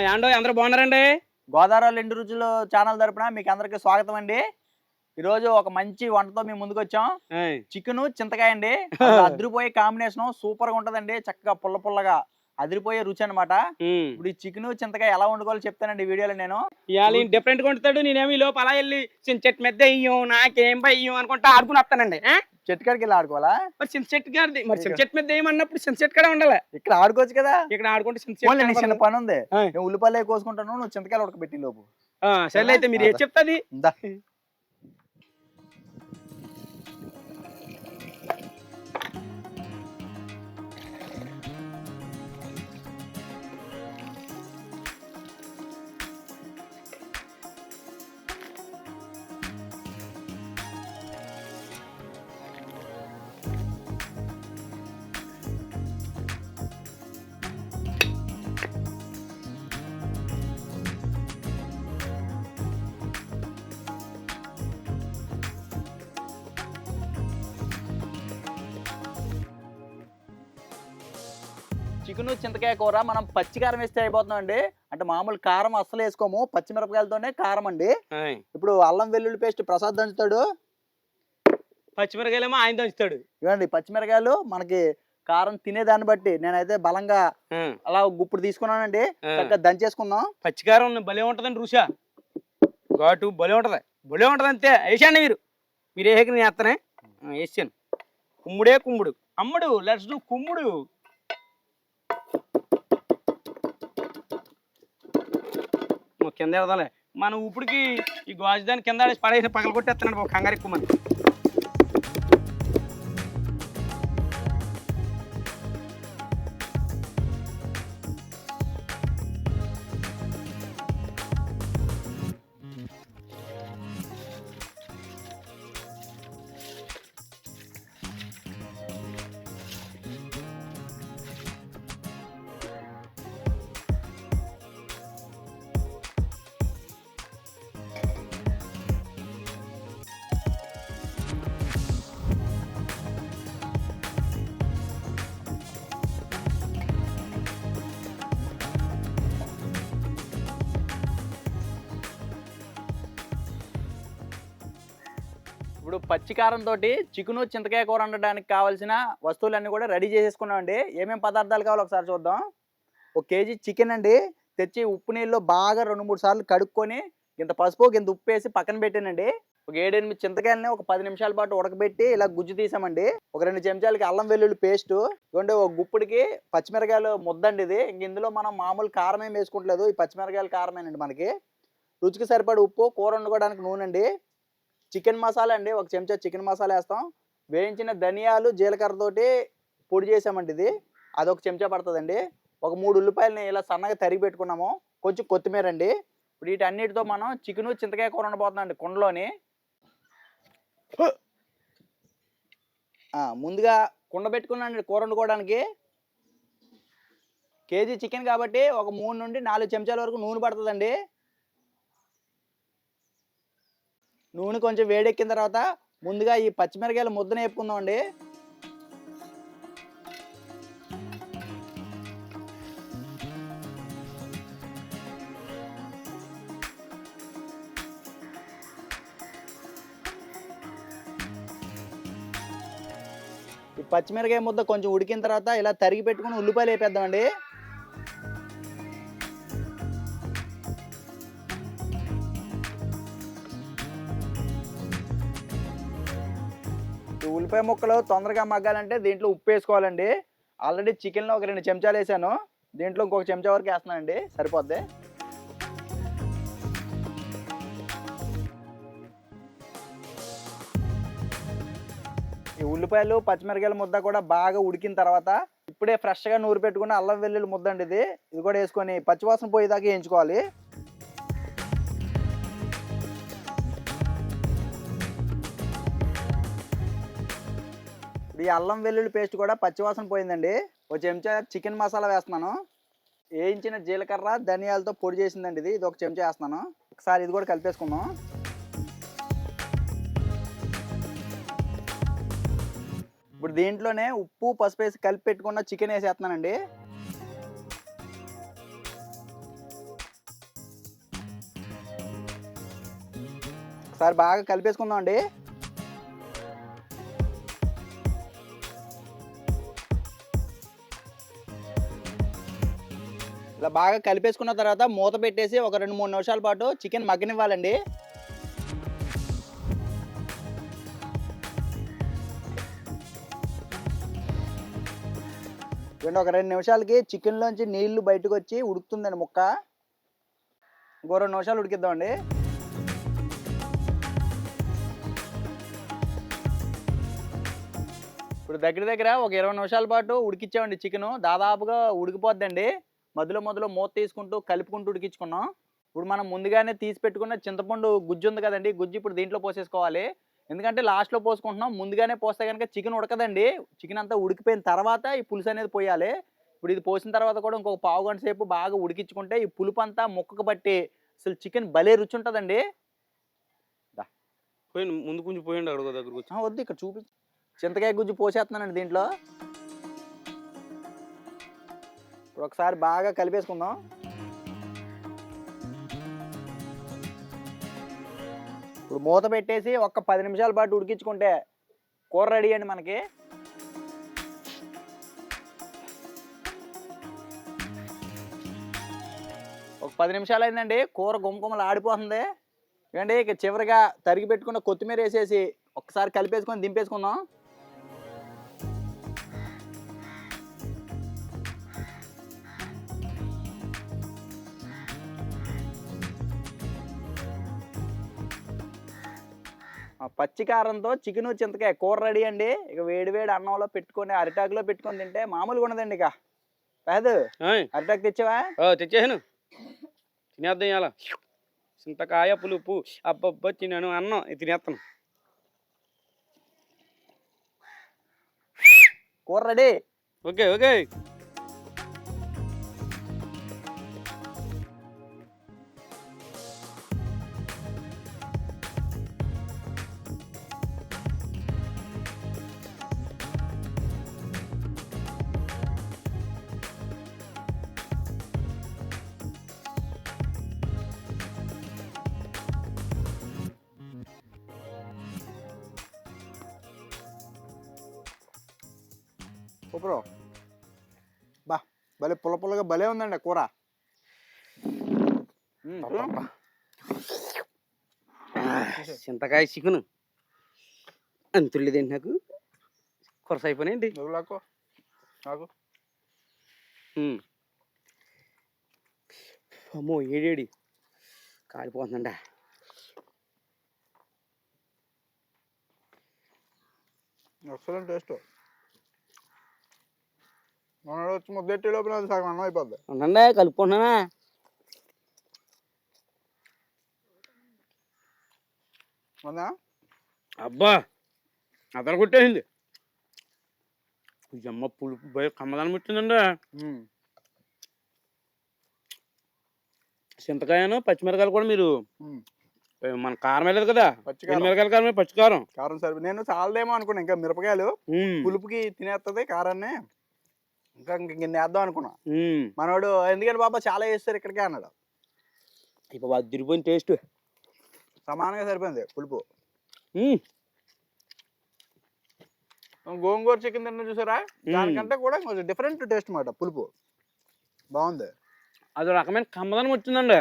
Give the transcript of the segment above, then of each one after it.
యాండో అందరూ బాగున్నారండి? గోదావరి రెండు రుచులు ఛానల్ తరపున మీకు అందరికి స్వాగతం అండి. ఈరోజు ఒక మంచి వంటతో మేము ముందుకు వచ్చాం. చికెను చింతకాయ అండి. అదిరిపోయే కాంబినేషన్ సూపర్ గా ఉంటదండి. చక్కగా పుల్ల పుల్లగా అదిరిపోయే రుచి అనమాట. ఇప్పుడు ఈ చికెను చింతకాయ ఎలా వండుకోవాలో చెప్తానండి వీడియోలో నేను. ఇవాళ డిఫరెంట్ గా వండుతాడు. నేనేమి ఈ లోపు అలా వెళ్ళి చెట్టు మీద వెయ్యం నాకేం భయ్యం అనుకుంటా ఆడుకుని వస్తానండి. చెట్టు కాడికి వెళ్ళి ఆడుకోవాలా? మరి చిన్న చెట్టు గారిది మరి చిన్న చెట్టు మీద ఏమన్నప్పుడు చిన్న చెట్టు కాడ ఉండాలి. ఇక్కడ ఆడుకోవచ్చు కదా. ఇక్కడ ఆడుకుంటే చిన్న పని ఉంది. నేను ఉల్లిపాయలు కోసుకుంటాను, నువ్వు చింతకాయలు ఉడకబెట్టి లోపు. సరే అయితే మీరు ఏం చెప్తాది. చికెను చింతకాయ కూర మనం పచ్చికారం వేస్తే అయిపోతున్నాం అండి. అంటే మామూలు కారం అస్సలు వేసుకోము, పచ్చిమిరపకాయలతోనే కారం అండి. ఇప్పుడు అల్లం వెల్లుల్లి పేస్ట్ ప్రసాద్ దంచుతాడు, పచ్చిమిరకాయలేమో ఆయన దంచుతాడు. ఇవ్వండి పచ్చిమిరకాయలు మనకి కారం తినేదాన్ని బట్టి నేనైతే బలంగా అలా గుప్పుడు తీసుకున్నానండి. చక్కగా దంచేసుకుందాం. పచ్చికారం భలే ఉంటదండి, రుషా ఘాటు భలే ఉంటది అంతే. వేసాండి మీరు ఏ నేను వేస్తానే వేసాను. కుమ్ముడు అమ్ముడు లెట్స్ డూ కుమ్ముడు. కింద వెళ్దాలే మనం ఇప్పటికి ఈ గాజుదాన్ని కింద పడేసి పగల కొట్టేస్తున్నాడు కంగారు ఎక్కువ మంది. ఇప్పుడు పచ్చికారం తోటి చికెను చింతకాయ కూర వండడానికి కావాల్సిన వస్తువులన్నీ కూడా రెడీ చేసేసుకున్నాం అండి. ఏమేమి పదార్థాలు కావాలో ఒకసారి చూద్దాం. 1 కేజీ చికెన్ అండి తెచ్చి ఉప్పు నీళ్ళు బాగా 2-3 సార్లు కడుక్కొని ఇంత పసుపు ఇంత ఉప్పు వేసి పక్కన పెట్టానండి. ఒక 7-8 చింతకాయలని ఒక 10 నిమిషాల పాటు ఉడకబెట్టి ఇలా గుజ్జు తీసామండి. ఒక 2 చెంచాలకి అల్లం వెల్లుల్లి పేస్ట్, ఇవ్వండి ఒక గుప్పుడికి పచ్చిమిరకాయలు ముద్దండి. ఇది ఇందులో మనం మామూలు కారం ఏం వేసుకుంటలేదు, ఈ పచ్చిమిరకాయలు కారమేనండి. మనకి రుచికి సరిపడి ఉప్పు, కూర వండుకోవడానికి నూనె అండి. చికెన్ మసాలా అండి, 1 చెంచా చికెన్ మసాలా వేస్తాం. వేయించిన ధనియాలు జీలకర్రతోటి పొడి చేసామండి. ఇది అది 1 చెంచా పడుతుందండి. ఒక 3 ఉల్లిపాయలని ఇలా సన్నగా తరిగి పెట్టుకున్నాము. కొంచెం కొత్తిమీర అండి. ఇప్పుడు వీటన్నిటితో మనం చికెను చింతకాయ కూర వండబోతున్నాం అండి కుండలోని. ముందుగా కుండ పెట్టుకున్నాండి కూర వండుకోవడానికి. కేజీ చికెన్ కాబట్టి ఒక 3 నుండి 4 చెంచాల వరకు నూనె పడుతుందండి. నూనె కొంచెం వేడెక్కిన తర్వాత ముందుగా ఈ పచ్చిమిరకాయలు ముద్దను వేపుకుందాం అండి. ఈ పచ్చిమిరకాయ ముద్ద కొంచెం ఉడికిన తర్వాత ఇలా తరిగి పెట్టుకుని ఉల్లిపాయలు వేపేద్దామండి. ఉల్లిపాయ ముక్కలు తొందరగా మగ్గాలంటే దీంట్లో ఉప్పు వేసుకోవాలండి. ఆల్రెడీ చికెన్లో ఒక 2 చెంచాలు వేసాను, దీంట్లో ఇంకొక చెంచా వరకు వేస్తున్నానండి, సరిపోద్ది. ఈ ఉల్లిపాయలు పచ్చిమిరకాయల ముద్ద కూడా బాగా ఉడికిన తర్వాత ఇప్పుడే ఫ్రెష్గా నూరు పెట్టుకుని అల్లం వెల్లుల్లి ముద్ద అండి ఇది. ఇది కూడా వేసుకొని పచ్చివాసన పోయేదాకా వేయించుకోవాలి. ఈ అల్లం వెల్లుల్లి పేస్ట్ కూడా పచ్చివాసన పోయిందండి. ఒక చెంచా చికెన్ మసాలా వేస్తున్నాను. వేయించిన జీలకర్ర ధనియాలతో పొడి చేసిందండి ఇది. ఇది ఒక చెంచా వేస్తున్నాను. ఒకసారి ఇది కూడా కలిపేసుకుందాం. ఇప్పుడు దీంట్లోనే ఉప్పు పసుపు వేసి కలిపి పెట్టుకున్న చికెన్ వేసేస్తున్నానండి. ఒకసారి బాగా కలిపేసుకుందాం అండి. ఇలా బాగా కలిపేసుకున్న తర్వాత మూత పెట్టేసి ఒక 2-3 నిమిషాల పాటు చికెన్ మగ్గనివ్వాలండి. ఒక 2 నిమిషాలకి చికెన్లోంచి నీళ్లు బయటకు వచ్చి ఉడుకుతుందండి ముక్క. ఇంకో 2 నిమిషాలు ఉడికిద్దామండి. ఇప్పుడు దగ్గర ఒక 20 నిమిషాల పాటు ఉడికిచ్చామండి చికెను. దాదాపుగా ఉడికిపోద్దండి. మధ్యలో మూత తీసుకుంటూ కలుపుకుంటూ ఉడికించుకున్నాం. ఇప్పుడు మనం ముందుగానే తీసి పెట్టుకున్న చింతపండు గుజ్జు ఉంది కదండి, గుజ్జు ఇప్పుడు దీంట్లో పోసేసుకోవాలి. ఎందుకంటే లాస్ట్లో పోసుకుంటున్నాం. ముందుగానే పోస్తే కనుక చికెన్ ఉడకదండి. చికెన్ అంతా ఉడికిపోయిన తర్వాత ఈ పులుసు అనేది పోయాలి. ఇప్పుడు ఇది పోసిన తర్వాత కూడా ఇంకొక పావు గంట సేపు బాగా ఉడికించుకుంటే ఈ పులుపు అంతా ముక్కకు బట్టి అసలు చికెన్ భలే రుచి ఉంటుందండి. పోయింది ముందు కొంచెం పోయింది అడుగు దగ్గరకు వచ్చి. వద్దు, ఇక్కడ చూపించి చింతకాయ గుజ్జు పోసేస్తున్నానండి దీంట్లో. ఇప్పుడు ఒకసారి బాగా కలిపేసుకుందాం. ఇప్పుడు మూత పెట్టేసి ఒక 10 నిమిషాల పాటు ఉడికించుకుంటే కూర రెడీ అండి మనకి. ఒక 10 నిమిషాలు అయిందండి. కూర గుమ్మగుమ్మలు ఆడిపోతుంది. ఏమండి ఇక చివరిగా తరిగి పెట్టుకున్న కొత్తిమీర వేసేసి ఒకసారి కలిపేసుకొని దింపేసుకుందాం. పచ్చి కారంతో చికెను చింతకాయ కూర రెడీ అండి. ఇక వేడి అన్నంలో పెట్టుకొని అరిటాకులో పెట్టుకొని తింటే మామూలుగా ఉండదండి. ఇక కాదు, అరిటాకు తెచ్చావా? తెచ్చేసాను, తినేద్దాం. ఇలా చింతకాయ పులుపు అబ్బబ్బా తిన్నాను అన్నం తినేస్తాను. కూర రెడీ. Okay okay. సూపరు. బా భలే పుల్లగా భలే ఉందండి కూర. చింతకాయ చికెన్ అంతులేదేంటి నాకు. కొరస అయిపోయినాయండి నాకు. అమ్మో ఏడేడి కాలిపోతుందండి. Excellent taste. మన వచ్చి ముద్దెట్టి లోపల సగం అన్నం అయిపోద్ది. ఉండండి కలుపుకుంటున్నానా. అబ్బా అదర కొట్టేసింది. అమ్మ పులుపు భయ కమ్మదానం వచ్చిందండి. చింతకాయను పచ్చిమిరకాయలు కూడా మీరు మన కారం వెళ్ళదు కదా, మిరకాయల కారం పచ్చికారం కారం సరిపో. నేను చాలదేమో అనుకున్నా, ఇంకా మిరపకాయలు పులుపుకి తినేస్తుంది కారాన్ని, ఇంకా వేద్దాం అనుకున్నా. మనోడు ఎందుకని బాబా చాలా వేస్తారు ఇక్కడికే అన్నాడు. ఇప్పుడు తిరిగిపోయిన టేస్ట్ సమానంగా సరిపోయింది పులుపు. గోంగూర చికెన్ తిన్న చూసారా, దానికంటే కూడా కొంచెం డిఫరెంట్ టేస్ట్ అన్నమాట. పులుపు బాగుంది. అది రకమైన కమ్మదనం వచ్చిందండి.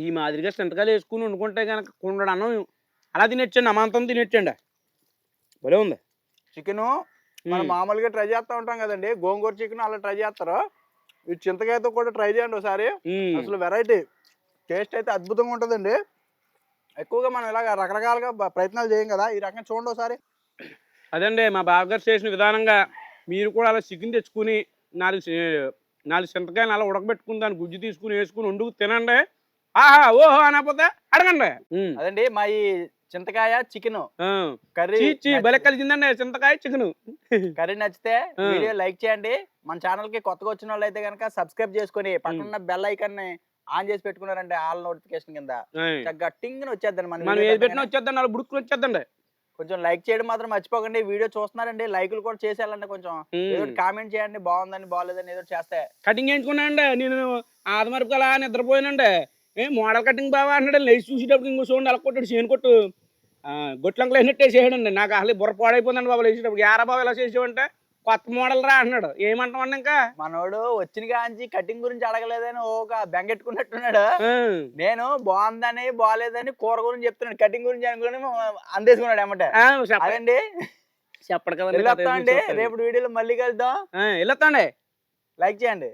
ఈ మాదిరిగా చింతకాయలు వేసుకుని వండుకుంటే కనుక కొండడు అన్నం అలా తినేచ్చండి, అమాంతం తినేచ్చండి. భలే ఉంది. చికెను మనం మామూలుగా ట్రై చేస్తూ ఉంటాం కదండి, గోంగూర చికెన్ అలా ట్రై చేస్తారు. ఈ చింతకాయతో కూడా ట్రై చేయండి ఒకసారి. అసలు వెరైటీ టేస్ట్ అయితే అద్భుతంగా ఉంటుందండి. ఎక్కువగా మనం ఇలాగ రకరకాలుగా ప్రయత్నాలు చేయం కదా, ఈ రకంగా చూడండి ఒకసారి. అదండి మా బావగారు చేసిన విధానంగా మీరు కూడా అలా చికెన్ తెచ్చుకుని నాలుగు చింతకాయలు అలా ఉడకబెట్టుకుని దాన్ని గుజ్జు తీసుకుని వేసుకుని వండుకు తినండి. ఆహా ఓహో అనకపోతే అడగండి. అదండి మా ఈ చింతకాయ చికెన్ కర్రీ భలే కలిసిందండి చింతకాయ చికెన్. కర్రీ నచ్చితే వీడియో లైక్ చేయండి. మన ఛానల్ కి కొత్తగా వచ్చిన వాళ్ళు అయితే కనుక సబ్స్క్రైబ్ చేసుకుని పక్కన బెల్ ఐకాన్ ని ఆన్ చేసి పెట్టుకున్నారంటే ఆల్ నోటిఫికేషన్ కింద చక్కగా టింగ్ వచ్చేద్దండి. మనం ఏది పెట్టినా వచ్చేద్దండి, అలా బుడుకుని వచ్చేద్దండి. కొంచెం లైక్ చేయడం మాత్రం మర్చిపోకండి. వీడియో చూస్తున్నారండి, లైకులు కూడా చేసేయాలండి. కొంచెం ఏదో కామెంట్ చేయండి, బాగుందని బాగాలేదని ఏదో చేస్తే. కటింగ్ చేయించుకున్నానండి నేను ఆదమరపు అలా నిద్రపోయానండి. మోడల్ కటింగ్ బాగా అంటాడు, లేచి చూసేటప్పుడు ఇంకో చూడండి అలా కొట్టాడు, చేను కొట్టు గొట్లంకలు వేసినట్టు వేసేయడండి. నాకు అసలు బుర్ర పాడైపోయిందండి బాబు లేచేటప్పుడు. యారా బాబు ఎలా చేసేవంటే కొత్త మోడల్ రా అంటున్నాడు. ఏమంటామండి ఇంకా మనోడు వచ్చిన కాంచి కటింగ్ గురించి అడగలేదని ఒక బెంగెట్టుకున్నట్టున్నాడు. నేను బాగుందని బాగాలేదని కూర గురించి చెప్తున్నాడు, కటింగ్ గురించి అనుకుని అందేసుకున్నాడు ఏమంటే. అదండి చెప్పడు వెళ్ళొస్తామండి, రేపు వీడియోలో మళ్ళీ కలుద్దాం. వెళ్ళొస్తాండి, లైక్ చేయండి.